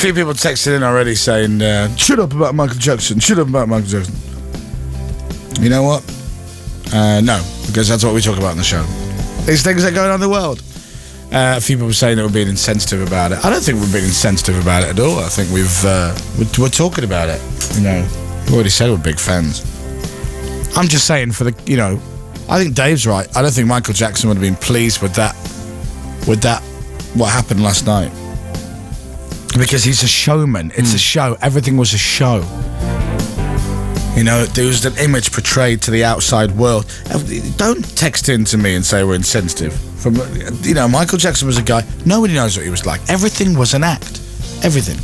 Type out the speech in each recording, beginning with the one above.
few people texted in already saying, shut up about Michael Jackson, shut up about Michael Jackson. You know what? No, because that's what we talk about in the show. These things that are going on in the world. A few people saying that we're being insensitive about it. I don't think we're being insensitive about it at all. I think we're talking about it. You know, we already said we're big fans. I'm just saying I think Dave's right. I don't think Michael Jackson would have been pleased with that, what happened last night. Because he's a showman. It's a show. Everything was a show. You know, there was an image portrayed to the outside world. Don't text in to me and say we're insensitive. Michael Jackson was a guy, nobody knows what he was like. Everything was an act. Everything.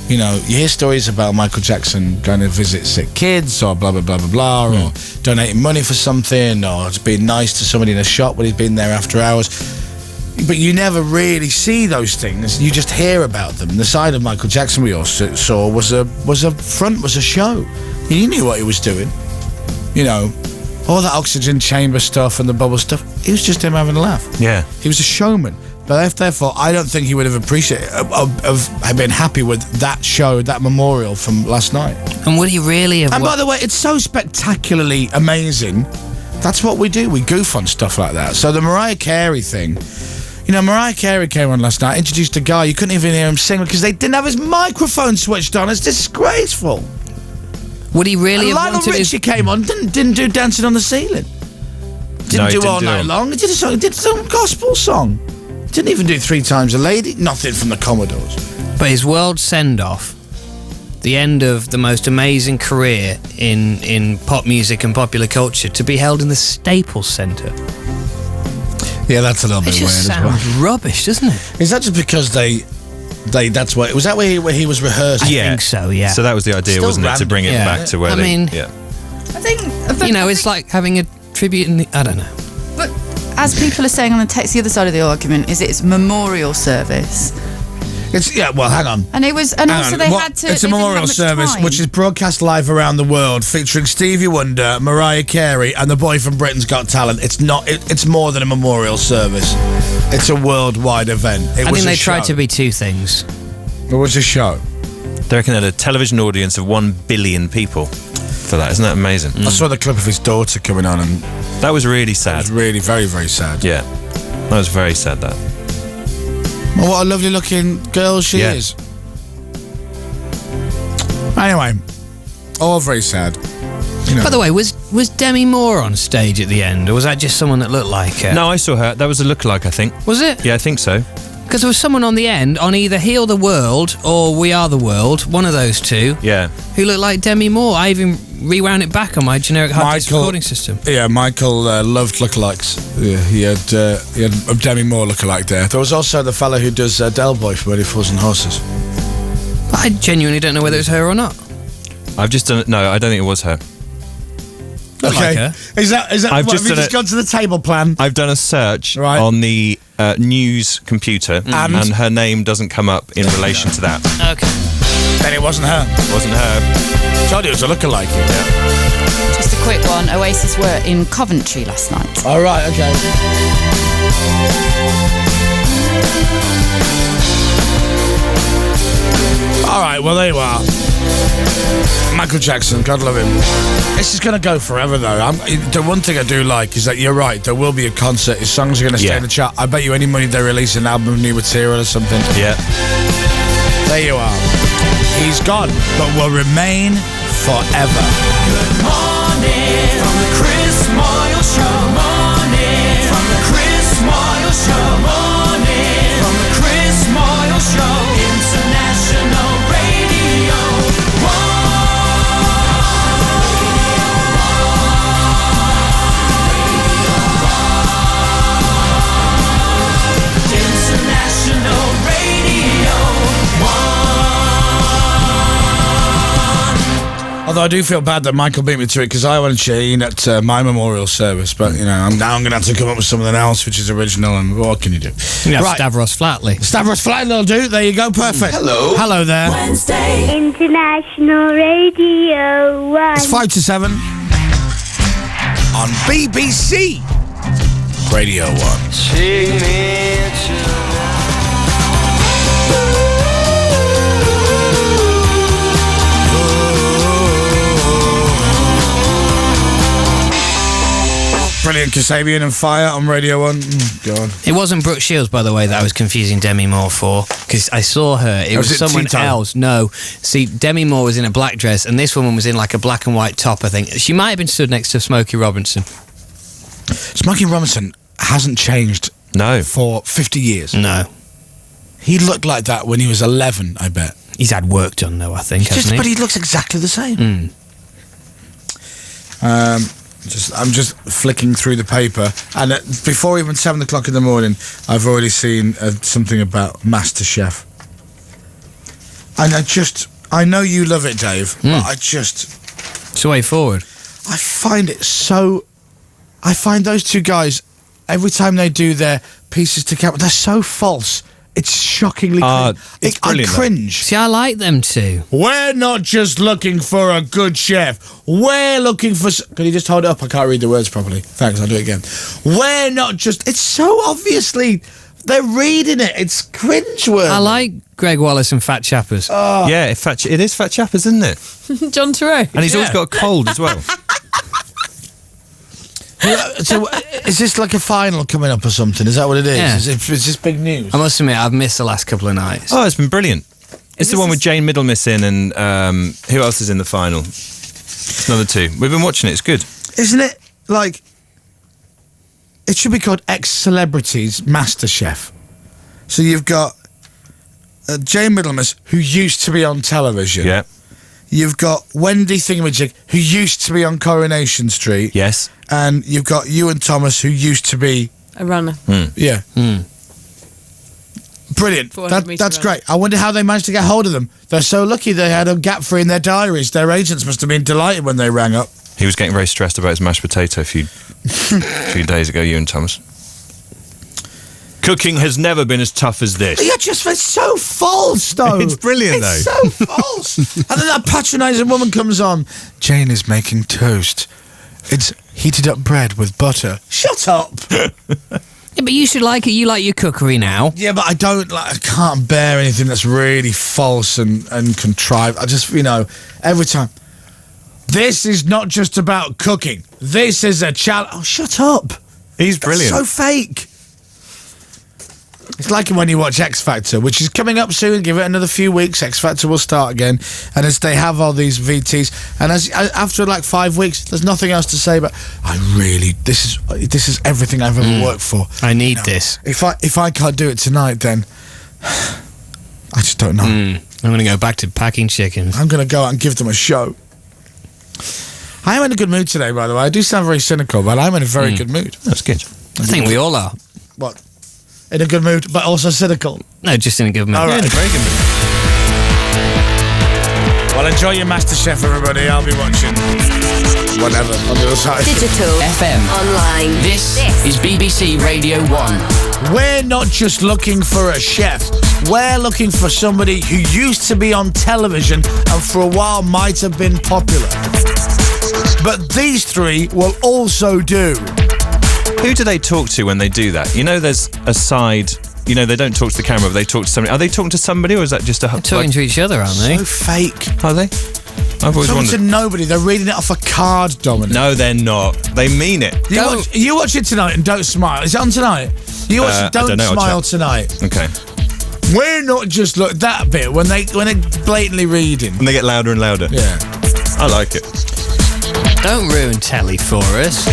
You know, you hear stories about Michael Jackson going to visit sick kids or blah, blah, blah, blah, blah, or donating money for something, or just being nice to somebody in a shop when he's been there after hours. But you never really see those things. You just hear about them. The side of Michael Jackson we all saw was a show. He knew what he was doing. You know, all that oxygen chamber stuff and the bubble stuff, it was just him having a laugh. Yeah. He was a showman. But therefore, I don't think he would have appreciated, have been happy with that show, that memorial from last night. And would he really have... And by the way, it's so spectacularly amazing. That's what we do. We goof on stuff like that. So the Mariah Carey thing... You know, Mariah Carey came on last night, introduced a guy, you couldn't even hear him sing because they didn't have his microphone switched on. It's disgraceful. Would he really have Lionel wanted Richie came on, didn't do Dancing on the Ceiling. Didn't do All Night Long. He did a song, he did some gospel song. Didn't even do Three Times a Lady. Nothing from the Commodores. But his world send-off, the end of the most amazing career in pop music and popular culture, to be held in the Staples Centre. Yeah, that's a little bit weird as well. It just sounds rubbish, doesn't it? Is that just because that's where... Was that where he was rehearsed? I think so, yeah. So that was the idea, wasn't it? To bring it back to where I mean, yeah. I think... it's like having a tribute in the... I don't know. But as people are saying on the text, the other side of the argument is it's memorial service. Well, hang on. And it was... And also they had to... It's a memorial service which is broadcast live around the world, featuring Stevie Wonder, Mariah Carey, and the boy from Britain's Got Talent. It's not... It's more than a memorial service. It's a worldwide event. I think they tried to be two things. It was a show. They reckon they had a television audience of 1 billion people for that. Isn't that amazing? I saw the clip of his daughter coming on, and... That was really sad. It was really very, very sad. Yeah. That was very sad, that. Well, what a lovely looking girl she is. Anyway, all very sad. You know. By the way, was Demi Moore on stage at the end, or was that just someone that looked like her? No, I saw her. That was a lookalike, I think. Was it? Yeah, I think so. Because there was someone on the end, on either Heal the World or We Are the World, one of those two. Yeah. Who looked like Demi Moore. I even rewound it back on my generic hard disk recording system. Yeah, Michael loved lookalikes. Yeah, he had a Demi Moore lookalike there. There was also the fella who does Del Boy from Ready Fools and Horses. I genuinely don't know whether it was her or not. I've just done it. No, I don't think it was her. Looked like her. Is that I've what, just have you just gone to the table plan? I've done a search on the news computer, and her name doesn't come up in relation to that. Okay. Then it wasn't her. It wasn't her. Told you it was a lookalike. Yeah. Just a quick one. Oasis were in Coventry last night. All right, okay. All right, well, there you are. Michael Jackson, God love him. This is going to go forever, though. The one thing I do like is that you're right, there will be a concert. His songs are going to stay in the chart. I bet you any money they release an album of new material or something. Yeah. There you are. He's gone, but will remain forever. Good morning from the Chris Moyles Show. Morning from the Chris Moyles Show. Morning from the Chris Moyles Show. International Radio. International Radio. Although I do feel bad that Michael beat me to it because I wanted Shane at my memorial service, but you know, I'm going to have to come up with something else which is original, and what can you do? Yeah, right. Stavros Flatley. Stavros Flatley will do. There you go, perfect. Hello there. Wednesday. International Radio 1. It's 5 to 7 on BBC Radio 1. Take me to Kasabian and Fire on Radio 1. God. It wasn't Brooke Shields, by the way, that I was confusing Demi Moore for, because I saw her. It was someone else. No. See, Demi Moore was in a black dress, and this woman was in like a black and white top, I think. She might have been stood next to Smokey Robinson. Smokey Robinson hasn't changed for 50 years. No. He looked like that when he was 11, I bet. He's had work done, though, I think, hasn't he? But he looks exactly the same. I'm just flicking through the paper, and before even 7 o'clock in the morning, I've already seen something about MasterChef. And I know you love it, Dave, but It's the way forward. I find those two guys, every time they do their pieces to camera, they're so false. It's shockingly it's brilliant, I cringe. See, I like them too. We're not just looking for a good chef. We're looking for... Can you just hold it up? I can't read the words properly. Thanks, I'll do it again. We're not just... It's so obviously... They're reading it. It's cringeworthy. I like Greg Wallace and Fat Chappers. Yeah, it is Fat Chappers, isn't it? John Turturro. And he's always got a cold as well. So, is this like a final coming up or something? Is that what it is? Yeah. Is this big news? I must admit, I've missed the last couple of nights. Oh, it's been brilliant. It's the one with Jane Middlemiss in, and who else is in the final? It's another two. We've been watching it. It's good. Isn't it like... It should be called Ex-Celebrities MasterChef. So you've got Jane Middlemiss, who used to be on television. Yeah. You've got Wendy Thingamajig, who used to be on Coronation Street. Yes. And you've got Ewan Thomas, who used to be... A runner. Yeah. Brilliant. That's great. I wonder how they managed to get hold of them. They're so lucky they had a gap free in their diaries. Their agents must have been delighted when they rang up. He was getting very stressed about his mashed potato a few days ago, Ewan Thomas. Cooking has never been as tough as this. Yeah, it's so false, though. It's brilliant, It's so false. And then that patronising woman comes on. Jane is making toast. It's heated up bread with butter. Shut up. Yeah, but you should like it. You like your cookery now. Yeah, but I can't bear anything that's really false and contrived. I just, every time. This is not just about cooking. This is a challenge. Oh, shut up. He's brilliant. That's so fake. It's like when you watch X Factor, which is coming up soon. Give it another few weeks. X Factor will start again, and as they have all these VTs, and after like 5 weeks, there's nothing else to say. But this is everything I've ever worked for. I need this. If I can't do it tonight, then I just don't know. I'm going to go back to packing chickens. I'm going to go out and give them a show. I am in a good mood today, by the way. I do sound very cynical, but I'm in a very good mood. That's good. I think we all are. What? In a good mood, but also cynical. No, just in a good mood. All right. In a very good mood. Well, enjoy your MasterChef, everybody. I'll be watching whatever on the other side. Digital, FM, online. This is BBC Radio 1. We're not just looking for a chef. We're looking for somebody who used to be on television and for a while might have been popular. But these three will also do. Who do they talk to when they do that? There's a side... they don't talk to the camera, but they talk to somebody. Are they talking to somebody, or is that just a... They're talking to each other, aren't they? So fake. Are they? I've always Talking wondered. to nobody. They're reading it off a card, Dominic. No, they're not. They mean it. You watch it tonight and don't smile. Is it on tonight? You watch it, don't smile tonight. Okay. We're not just that bit when they're blatantly reading. And they get louder and louder. Yeah. I like it. Don't ruin telly for us.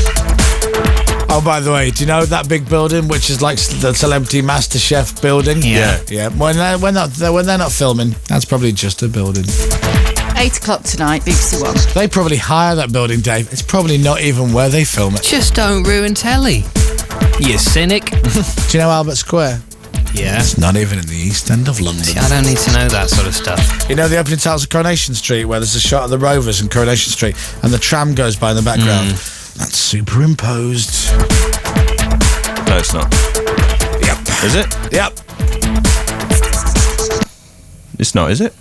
Oh, by the way, do you know that big building, which is like the Celebrity MasterChef building? Yeah. Yeah. When they're not filming, that's probably just a building. 8 o'clock tonight, BBC One. They probably hire that building, Dave. It's probably not even where they film it. Just don't ruin telly. You cynic. Do you know Albert Square? Yeah. It's not even in the East End of London. See, I don't need to know that sort of stuff. You know the opening titles of Coronation Street, where there's a shot of the Rovers in Coronation Street, and the tram goes by in the background? That's superimposed. No, it's not. Yep. Is it? Yep. It's not, is it?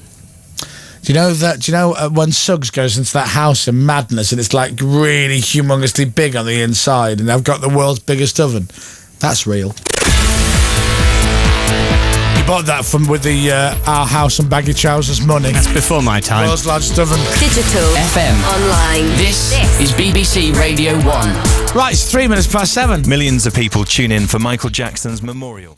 Do you know when Suggs goes into that house in Madness and it's like really humongously big on the inside and they've got the world's biggest oven? That's real. bought that from with the Our House and Baggy Trousers money. That's before my time. Those lads doesn't. Digital. FM. Online. This is BBC Radio 1. Right, it's 7:03. Millions of people tune in for Michael Jackson's memorial.